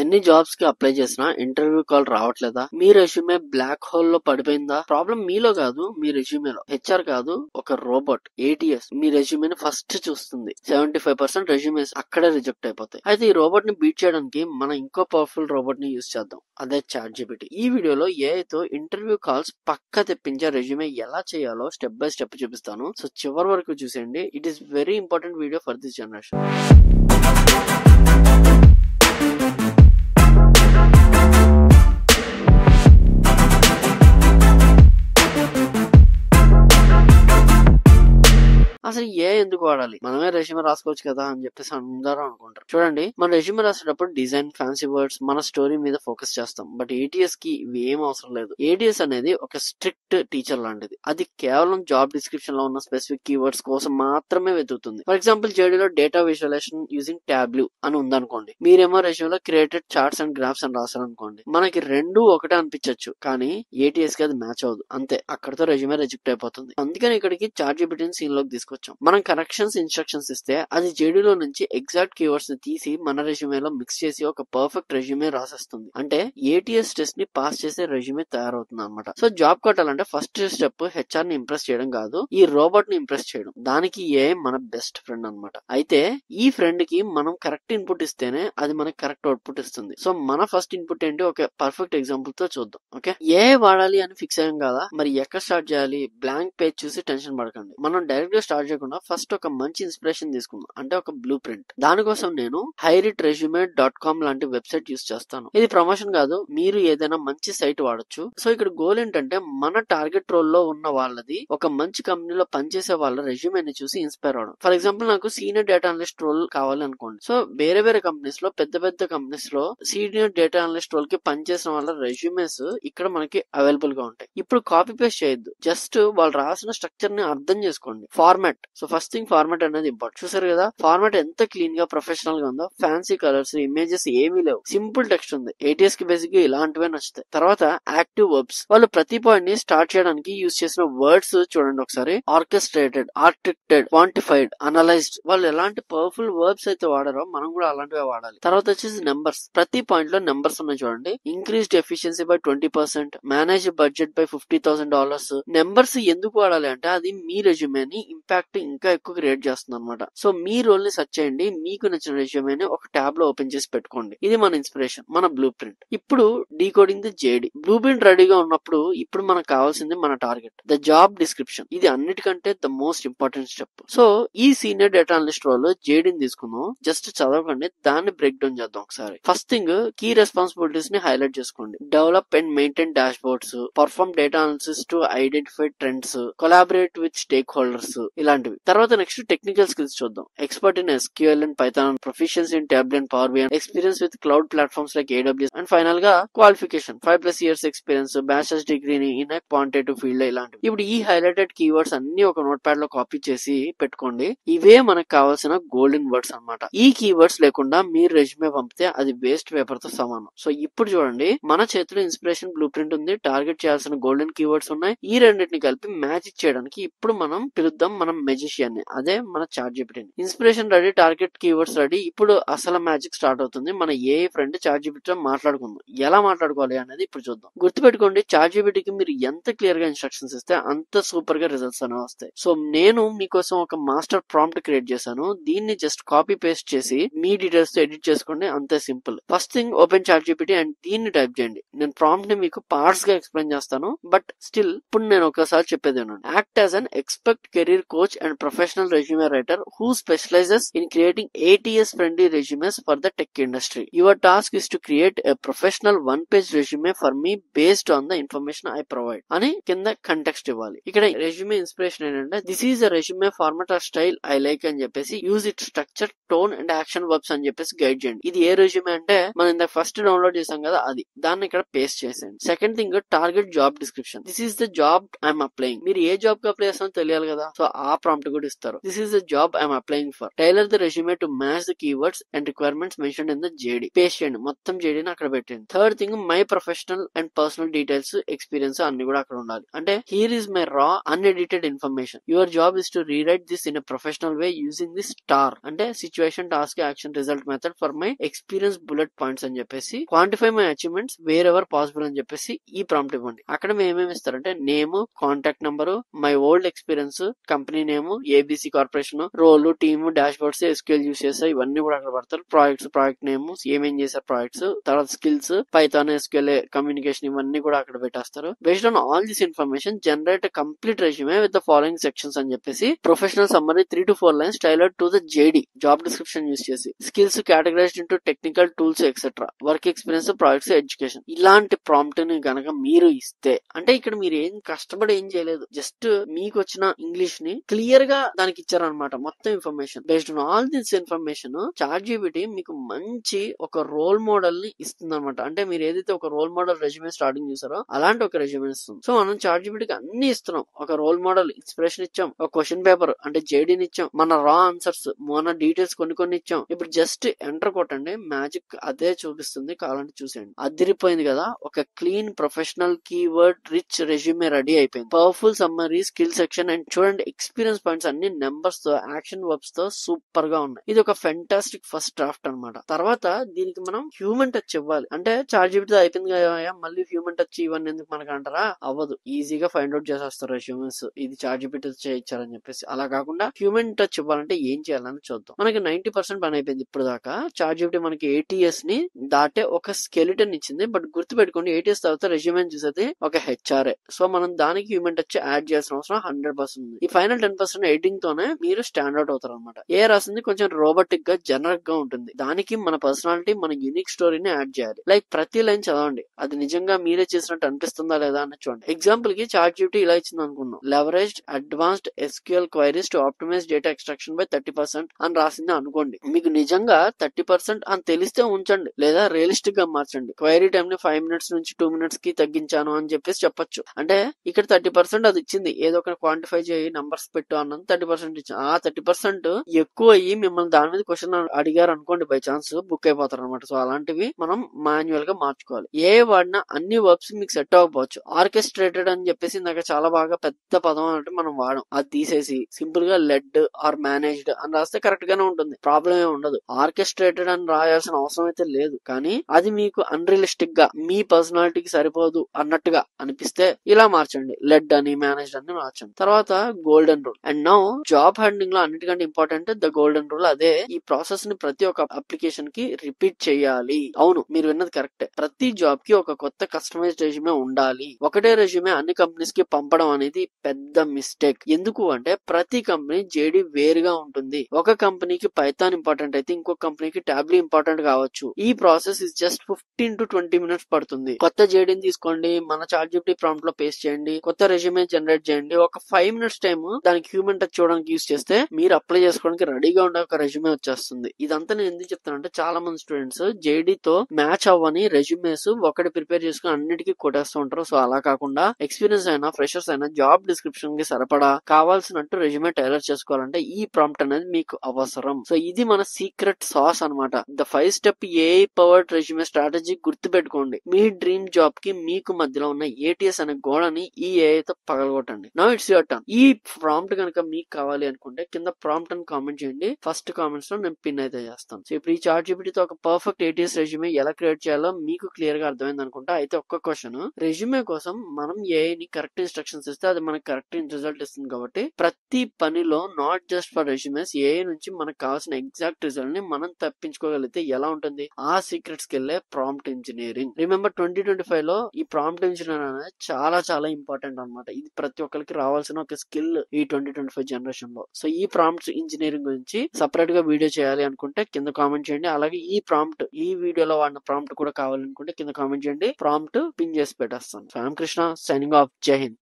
ఎన్ని జాబ్స్ కి అప్లై చేసినా ఇంటర్వ్యూ కాల్ రావట్లేదా? మీ రెజ్యూమే బ్లాక్ హోల్ లో పడిపోయిందా? ప్రాబ్లం మీలో కాదు, మీ రెజ్యూమేలో. హెచ్ఆర్ కాదు, ఒక రోబోట్ ఏటీఎస్ మీ రెజ్యూమేని ఫస్ట్ చూస్తుంది. 75% రెజ్యూమేస్ అక్కడే రిజెక్ట్ అయిపోతాయి. అయితే ఈ రోబోట్ ని బీట్ చేయడానికి మనం ఇంకో పవర్ఫుల్ రోబోట్ ని యూజ్ చేద్దాం. అదే ChatGPT. ఈ వీడియోలో AI తో ఇంటర్వ్యూ కాల్స్ పక్క తెప్పించే రెజ్యూమే ఎలా చేయాలో స్టెప్ బై స్టెప్ చూపిస్తాను. సో చివరి వరకు చూసేయండి. It is very important video for this generation. అసలు ఎందుకు వాడాలి, మనమే రెజ్యూమే రాసుకోవచ్చు కదా అని చెప్పేసి అందరూ అనుకుంటారు. చూడండి, మన రెజ్యూమే రాసేటప్పుడు డిజైన్, ఫ్యాన్సీ వర్డ్స్, మన స్టోరీ మీద ఫోకస్ చేస్తాం. బట్ ఏటీఎస్ కి ఇవి ఏం అవసరం లేదు. ఏటీఎస్ అనేది ఒక స్ట్రిక్ట్ టీచర్ లాంటిది. అది కేవలం జాబ్ డిస్క్రిప్షన్ లో ఉన్న స్పెసిఫిక్ కీవర్డ్స్ కోసం మాత్రమే వెతుకుతుంది. ఫర్ ఎగ్జాంపుల్, జేడీలో డేటా విజువలైజేషన్ యూజింగ్ టాబ్లూ అని ఉందనుకోండి. మీరేమో రెజ్యూమేలో క్రియేటెడ్ చార్ట్స్ అండ్ గ్రాఫ్స్ అని రాశారనుకోండి. మనకి రెండు ఒకటే అనిపించచ్చు, కానీ ఏటీఎస్ కి అది మ్యాచ్ అవ్వదు. అంతే, అక్కడతో రెజ్యూమే రిజెక్ట్ అయిపోతుంది. అందుకని ఇక్కడికి ChatGPT సీన్ లోకి తీసుకొచ్చాం. మనం కరెక్షన్స్, ఇన్స్ట్రక్షన్స్ ఇస్తే అది జేడీలో నుంచి ఎగ్జాక్ట్ కీవర్డ్స్ ని తీసి మన రెజ్యూమేలో మిక్స్ చేసి ఒక పర్ఫెక్ట్ రెజ్యూమే రాసేస్తుంది. అంటే ఏటీఎస్ టెస్ట్ ని పాస్ చేసే రెజ్యూమే తయారవుతుంది అనమాట. సో జాబ్ కొట్టాలంటే ఫస్ట్ స్టెప్ హెచ్ఆర్ ని ఇంప్రెస్ చేయడం కాదు, ఈ రోబోట్ ని ఇంప్రెస్ చేయడం. దానికి మన బెస్ట్ ఫ్రెండ్ అనమాట. అయితే ఈ ఫ్రెండ్ కి మనం కరెక్ట్ ఇన్పుట్ ఇస్తేనే అది మనకి కరెక్ట్ అవుట్పుట్ ఇస్తుంది. సో మన ఫస్ట్ ఇన్పుట్ ఏంటి, ఒక పర్ఫెక్ట్ ఎగ్జాంపుల్ తో చూద్దాం. ఓకే, వాడాలి అని ఫిక్స్ అయ్యాం కదా, మరి ఎక్కడ స్టార్ట్ చేయాలి? బ్లాంక్ పేజ్ చూసి టెన్షన్ పడకండి. మనం డైరెక్ట్ గా స్టార్ట్ చేయకుండా ఫస్ట్ ఒక మంచి ఇన్స్పిరేషన్ తీసుకుందాం, అంటే ఒక బ్లూ ప్రింట్. దానికోసం నేను highritresume.com లాంటి వెబ్సైట్ యూస్ చేస్తాను. ఇది ప్రమోషన్ కాదు, మీరు ఏదైనా మంచి సైట్ వాడొచ్చు. సో ఇక్కడ గోల్ ఏంటంటే మన టార్గెట్ రోల్ లో ఉన్న వాళ్ళది ఒక మంచి కంపెనీలో పనిచేసే వాళ్ళ రెజ్యూమేని చూసి ఇన్స్పైర్ అవడం. ఫర్ ఎగ్జాంపుల్, నాకు సీనియర్ డేటా అనలిస్ట్ రోల్ కావాలి అనుకోండి. సో వేరే వేరే కంపెనీస్ లో, పెద్ద పెద్ద కంపెనీస్ లో సీనియర్ డేటా అనలిస్ట్ రోల్ కి పనిచేసిన వాళ్ళ రెజ్యూమేస్ ఇక్కడ మనకి అవైలబుల్ గా ఉంటాయి. ఇప్పుడు కాపీ పేస్ట్ చేయొద్దు, జస్ట్ వాళ్ళు రాసిన స్ట్రక్చర్ ని అర్థం చేసుకోండి. Format. So first thing, format అనేది ఇంపార్టెంట్. చూసారు కదా, ఫార్మాట్ ఎంత క్లీన్ గా, ప్రొఫెషనల్ గా ఉందో. ఫ్యాన్సీ కలర్స్, ఇమేజెస్ ఏమీ లేవు, సింపుల్ టెక్స్ట్ ఉంది. ఏటీఎస్ కి బేసిక్ గా ఇలాంటివే నచ్చుతాయి. తర్వాత యాక్టివ్ వర్బ్స్. వాళ్ళు ప్రతి పాయింట్ ని స్టార్ట్ చేయడానికి యూజ్ చేసిన వర్డ్స్ చూడండి ఒకసారి. Orchestrated, articulated, quantified, analysed. వాళ్ళు ఎలాంటి పవర్ఫుల్ వర్బ్స్ అయితే వాడారో మనం కూడా అలాంటివే వాడాలి. తర్వాత వచ్చేసి నెంబర్స్. ప్రతి పాయింట్ లో నెంబర్స్ ఉన్నాయి చూడండి. Increased efficiency by 20%, manage budget by $50,000. Numbers ఎందుకు వాడాలి అంటే అది మీ రెజ్యూమేని ఇంపాక్ట్ ఇంకా ఎక్కువ క్రియేట్ చేస్తుంది అనమాట. సో మీ రోల్ ని సెర్చ్ చేయండి, మీకు నచ్చిన రెజ్యూమేని ఒక ట్యాబ్ లో ఓపెన్ చేసి పెట్టుకోండి. ఇది మన ఇన్స్పిరేషన్, మన బ్లూ ప్రింట్. ఇప్పుడు decoding the JD. Blue print రెడీగా ఉన్నప్పుడు ఇప్పుడు మనకు కావాల్సింది మన టార్గెట్, ద జాబ్ డిస్క్రిప్షన్. ఇది అన్నిటికంటే the most important step. So ఈ సీనియర్ డేటా అనలిస్ట్ రోల్ జేడీని తీసుకుందాం. జస్ట్ చదవకండి, దాన్ని బ్రేక్ డౌన్ చేద్దాం ఒకసారి. ఫస్ట్ థింగ్, కీ రెస్పాన్సిబిలిటీస్ ని హైలైట్ చేసుకోండి. Develop and maintain dash boards, perform data analysis to identify trends, collaborate with stake holders, ఇలాంటివి. తర్వాత next technical skills చూద్దాం. Expert in SQL and Python, proficiency in tablet and power BI, experience with cloud platforms like AWS, and final గా qualification 5+ years experience, bachelors డిగ్రీని in quantitative field, ఇలాంటివి. ఇప్పుడు ఈ highlighted keywords అన్ని ఒక note pad లో copy చేసి పెట్టుకోండి. ఇవే మనకు కావాల్సిన గోల్డెన్ వర్డ్స్ అనమాట. ఈ కీవర్డ్స్ లేకుండా మీరు రెజ్యూమే పంపితే అది వేస్ట్ పేపర్ తో సమానం. సో ఇప్పుడు చూడండి, మన చేతిలో ఇన్స్పిరేషన్ బ్లూ ప్రింట్ ఉంది, టార్గెట్ చేయాల్సిన గోల్డెన్ కీవర్డ్స్ ఉన్నాయి. ఈ రెండింటిని కలిపి మ్యాజిక్ చేయడానికి ఇప్పుడు మనం పిలుద్దాం మనం మెజిషియన్ ని, అదే మన ChatGPT. Inspiration ready, target keywords ready. ఇప్పుడు అసలు మ్యాజిక్ స్టార్ట్ అవుతుంది. మన ఫ్రెండ్ ChatGPT తో మాట్లాడుకుందాం. ఎలా మాట్లాడుకోవాలి అనేది ఇప్పుడు చూద్దాం. గుర్తుపెట్టుకోండి, ChatGPT కి మీరు ఎంత క్లియర్ గా ఇన్స్ట్రక్షన్స్ ఇస్తే అంత సూపర్ గా రిజల్ట్స్ అనేవి వస్తాయి. సో నేను మీకోసం ఒక మాస్టర్ ప్రాంప్ట్ క్రియేట్ చేశాను. దీన్ని జస్ట్ కాపీ పేస్ట్ చేసి మీ డీటెయిల్స్ తో ఎడిట్ చేసుకోండి, అంతే simple. First thing, open ChatGPT and దీన్ని టైప్ చేయండి. నేను ప్రాంప్ట్ ని మీకు పార్ట్స్ గా ఎక్స్ప్లెయిన్ చేస్తాను, బట్ స్టిల్ ఇప్పుడు నేను ఒకసారి చెప్పేది ఏనండి. Act as an expert career coach and professional resume writer who specializes in creating ATS friendly resumes for the tech industry. Your task is to create a professional one-page resume for me based on the information I provide అని కింద context ఇవ్వాలి. ఇక్కడ resume inspiration ఏంటంటే, this is a resume format or style I like అని చెప్పేసి use it structure, tone and action verbs అని చెప్పేసి guide చేయండి. ఇది ఏ రెజ్యూమే అంటే మనం ఇంత ఫస్ట్ డౌన్లోడ్ చేసాం కదా, అది. దాన్ని ఇక్కడ పేస్ట్ చేసేయండి. Second thing, target job description. This is the job I'm applying. మీరు ఏ జాబ్ కి అప్లై చేస్తారో తెలియాలి కదా. సో ఆ ప్రాంప్ట్ కూడా ఇస్తారు. This is the job I'm applying for. Tailor the resume to match the keywords and requirements mention in the JD. Paste చేయండి, మొత్తం జేడీని అక్కడ పెట్టండి. Third thing, my professional and personal details, experience అన్ని కూడా అక్కడ ఉండాలి. అంటే here is my raw unedited information. Your job is to rewrite this in a professional way using the STAR అంటే situation, task, action, result, method for my experience, bullet points అని చెప్పేసి quantify my achievements wherever possible అని చెప్పేసి ఈ prompt ఇవ్వండి. అక్కడ మేము ఏమేమి ఇస్తారంటే name, contact number, my old experience, company name, ABC corporation, role, team, dashboards, SQL use చేస్తారు, ఇవన్నీ కూడా అక్కడ పడతారు. ప్రాజెక్ట్స్, ప్రాజెక్ట్ నేమ్, ఏమేం చేశారు ప్రాజెక్ట్స్, తర్వాత స్కిల్స్, పైథాన్, ఎస్క్యూఎల్, కమ్యూనికేషన్, ఇవన్నీ కూడా అక్కడ పెట్టేస్తారు. Based on all this information generate complete resume with the following sections అని చెప్పేసి professional summary 3 to 4 lines tailored to the JD job description use చేసి skills categorized into technical tools etcetera, work experience, projects, education. ఇలాంటి prompt ని గనక మీరు ఇస్తే అంటే ఇక్కడ మీరు ఏం కష్టపడి ఏం చేయలేదు, జస్ట్ మీకు వచ్చిన ఇంగ్లీష్ ని క్లియర్ గా దానికి ఇచ్చారనమాట. మొత్తం information based on all this information ChatGPT మీకు మంచి ఒక రోల్ మోడల్ ని ఇస్తుంది అనమాట. అంటే మీరు ఏదైతే ఒక రోల్ మోడల్ రెజ్యూమే స్టార్టింగ్ చూసారో అలాంటి ఒక రెజ్యూమే ఇస్తుంది. సో మనం చాట్‌జీపీటీకి అన్ని ఇస్తున్నాం. ఒక రోల్ మోడల్ ఇన్స్పిరేషన్ ఇచ్చాం, ఒక క్వశ్చన్ పేపర్ అంటే జేడీని ఇచ్చాం, మన రా ఆన్సర్స్, మన డీటెయిల్స్ కొన్ని ఇచ్చాం. ఇప్పుడు జస్ట్ ఎంటర్ కొట్టండి, మ్యాజిక్ అదే చూపిస్తుంది. కావాలంటే చూసేయండి. అదిరిపోయింది కదా, ఒక clean professional keyword rich resume ready అయిపోయింది. Powerful summary, skill section and చూడండి ఎక్స్పీరియన్స్ పాయింట్స్ అన్ని నెంబర్స్ తో, యాక్షన్ వర్బ్స్ తో సూపర్ గా ఉన్నాయి. ఇది ఒక ఫెంటాస్టిక్ ఫస్ట్ డ్రాఫ్ట్ అనమాట. తర్వాత దీనికి మనం హ్యూమన్ టచ్ ఇవ్వాలి. అంటే చాట్‌జీపీటీ అయిపోయింది కదా, మళ్ళీ హ్యూమన్ టచ్ ఇవన్నీ ఎందుకు మనకు అంటారా? అవ్వదు, ఈజీగా ఫైండ్ అవుట్ చేసేస్తారు రెజ్యూమెస్ ఇది చాట్‌జీపీటీ చేయించారని చెప్పేసి. అలా కాకుండా హ్యూమన్ టచ్ ఇవ్వాలంటే ఏం చేయాలని చూద్దాం. మనకి 90% పని అయిపోయింది ఇప్పుడు దాకా. చాట్‌జీపీటీ మనకి ATS ని దాటే ఒక స్కెలిటన్ ఇచ్చింది. బట్ గుర్తు పెట్టుకోండి, ATS తర్వాత రెజ్యూమే చూసేది ఒక HRA. సో మనం దానికి హ్యూమన్ టచ్ యాడ్ చేయాల్సిన అవసరం 100% ఉంది. ఈ ఫైనల్ 10% ఎడిటింగ్ తోనే మీరు స్టాండ్ అవుట్ అవుతారు అనమాట. ఏ రాసింది కొంచెం రోబోటిక్ గా, జనరిక్ గా ఉంటుంది. దానికి మన పర్సనాలిటీ, మన యూనిక్ స్టోరీని యాడ్ చేయాలి. లైక్ ప్రతి లైన్ చదవండి, అది నిజంగా మీరే చేసినట్టు అనిపిస్తుందా లేదా అని చూడండి. ఎగ్జాంపుల్ కి చాట్‌జీపీటీ ఇలా ఇచ్చింది అనుకున్నాం, leveraged advanced SQL queries to optimise data extraction by 30% అని రాసింది అనుకోండి. మీకు నిజంగా 30% అని తెలిస్తే ఉంచండి, లేదా రియలిస్టిక్ గా మార్చండి. క్వైరీ టైం ని 5 minutes నుంచి 2 minutes కి తగ్గించాను అని చెప్పేసి చెప్పొచ్చు. అంటే ఇక్కడ 30% అది ఇచ్చింది, ఏదో ఒక క్వాంటిఫై చేయి, నంబర్స్ పెట్టు అన్నది 30% ఇచ్చింది. ఆ 30% ఎక్కువ అయ్యి మిమ్మల్ని దాని మీద క్వశ్చన్ అడిగారు అనుకోండి, బై ఛాన్స్ బుక్ అయిపోతారు అనమాట. సో అలాంటివి మనం మాన్యువల్ గా మార్చుకోవాలి. ఏ వాడినా అన్ని వర్బ్స్ మీకు సెట్ అవ్వకపోవచ్చు. ఆర్కెస్ట్రేటెడ్ అని చెప్పేసి నాకు చాలా బాగా పెద్ద పదం అంటే మనం వాడం, అది తీసేసి సింపుల్ గా లెడ్ ఆర్ మేనేజ్డ్ అని రాస్తే కరెక్ట్ గానే ఉంటుంది, ప్రాబ్లం ఏమి ఉండదు. ఆర్కెస్ట్రేటెడ్ అని రాయాల్సిన అవసరం అయితే లేదు, కానీ అది మీకు అన్రియలిస్టిక్ గా మీ పర్సనాలిటీకి సరిపోదు అన్నట్టుగా అనిపిస్తే ఇలా మార్చండి, లెడ్ అని, మేనేజ్డ్ అని మార్చండి. తర్వాత golden rule. And now job handing లో అన్నిటికంటే ఇంపార్టెంట్ ద గోల్డెన్ రూల్. అదే ఈ ప్రాసెస్ ని ప్రతి ఒక్క అప్లికేషన్ కి రిపీట్ చేయాలి. అవును, మీరు విన్నది కరెక్టే. ప్రతి జాబ్ కి ఒక కొత్త కస్టమైజ్డ్ రెజ్యూమే ఉండాలి. ఒకటే రెజ్యూమే అన్ని కంపెనీస్ కి పంపడం అనేది పెద్ద మిస్టేక్. ఎందుకు అంటే ప్రతి కంపెనీ జేడీ వేరుగా ఉంటుంది. ఒక కంపెనీకి పైథాన్ ఇంపార్టెంట్ అయితే ఇంకొక కంపెనీకి టాబ్లీ ఇంపార్టెంట్ కావచ్చు. ఈ process is just 15 to 20 minutes పడుతుంది. కొత్త జేడీని తీసుకోండి, మన చాట్‌జీపీటీ ప్రాంప్ట్ లో పేస్ట్ చేయండి, కొత్త రెజ్యూమే జనరేట్ చేయండి. ఒక 5 minutes టైం దానికి హ్యూమన్ టచ్ చూడడానికి యూస్ చేస్తే మీరు అప్లై చేసుకోవడానికి రెడీగా ఉండే ఒక రెజ్యూమే వచ్చేస్తుంది. ఇదంతా నేను ఎందుకు చెప్తానంటే చాలా మంది స్టూడెంట్స్ జేడీతో మ్యాచ్ అవ్వని రెజ్యూమేస్ ఒకటి ప్రిపేర్ చేసుకుని అన్నిటికీ కొట్టేస్తూ ఉంటారు. సో అలా కాకుండా ఎక్స్పీరియన్స్ అయినా, ఫ్రెషర్స్ అయినా జాబ్ డిస్క్రిప్షన్ కి సరిపడా కావాల్సినట్టు రెజ్యూమే టైలర్ చేసుకోవాలంటే ఈ ప్రాంప్ట్ అనేది మీకు అవసరం. సో ఇది మన సీక్రెట్ సాస్ అనమాట. The 5 step AI powered resume strategy గుర్తు పెట్టుకోండి. మీ డ్రీమ్ జాబ్ కి మీకు మధ్యలో ఉన్న ATS అనే గోడని ఈ AI తో పగలగొట్టండి. Now it's your turn. ఈ ప్రాంప్ట్ కనుక మీకు కావాలి అనుకుంటే కింద ప్రాంప్ట్ అని కామెంట్ చేయండి. ఫస్ట్ కామెంట్స్ లో నేను పిన్ అయితే చేస్తాను. సో ఇప్పుడు ఈ చాట్‌జీపీటీతో ఒక పర్ఫెక్ట్ ATS రెజ్యూమే ఎలా క్రియేట్ చేయాలో మీకు క్లియర్ గా అర్థమైంది అనుకుంటా. అయితే ఒక్క క్వశ్చన్, రెజ్యూమే కోసం మనం AI ని కరెక్ట్ ఇన్స్ట్రక్షన్స్ ఇస్తే అది మనకి కరెక్ట్ రిజల్ట్ ఇస్తుంది. కాబట్టి ప్రతి పనిలో not just for resumes AI నుంచి మనకు కావాల్సిన ఎగ్జాక్ట్ రిజల్ట్ ని మనం తప్పించుకోగలిగితే ఎలా ఉంటుంది? ఆ secret skill prompt engineering. Remember 2025 లో ఈ ప్రాంప్ట్ ఇంజనీర్ అనేది చాలా చాలా ఇంపార్టెంట్ అనమాట. ఇది ప్రతి ఒక్కరికి రావాల్సిన ఒక స్కిల్ ఈ 2025 జనరేషన్ లో. సో ఈ ప్రాంప్ట్ ఇంజనీరింగ్ గురించి సపరేట్ గా వీడియో చేయాలి అనుకుంటే కింద కామెంట్ చేయండి. అలాగే ఈ వీడియోలో వాడిన ప్రాంప్ట్ కూడా కావాలనుకుంటే కింద కామెంట్ చేయండి. ప్రాంప్ట్ పిన్ చేసి పెట్టేస్తాను. So I'm Krishna, signing off. జై హింద్.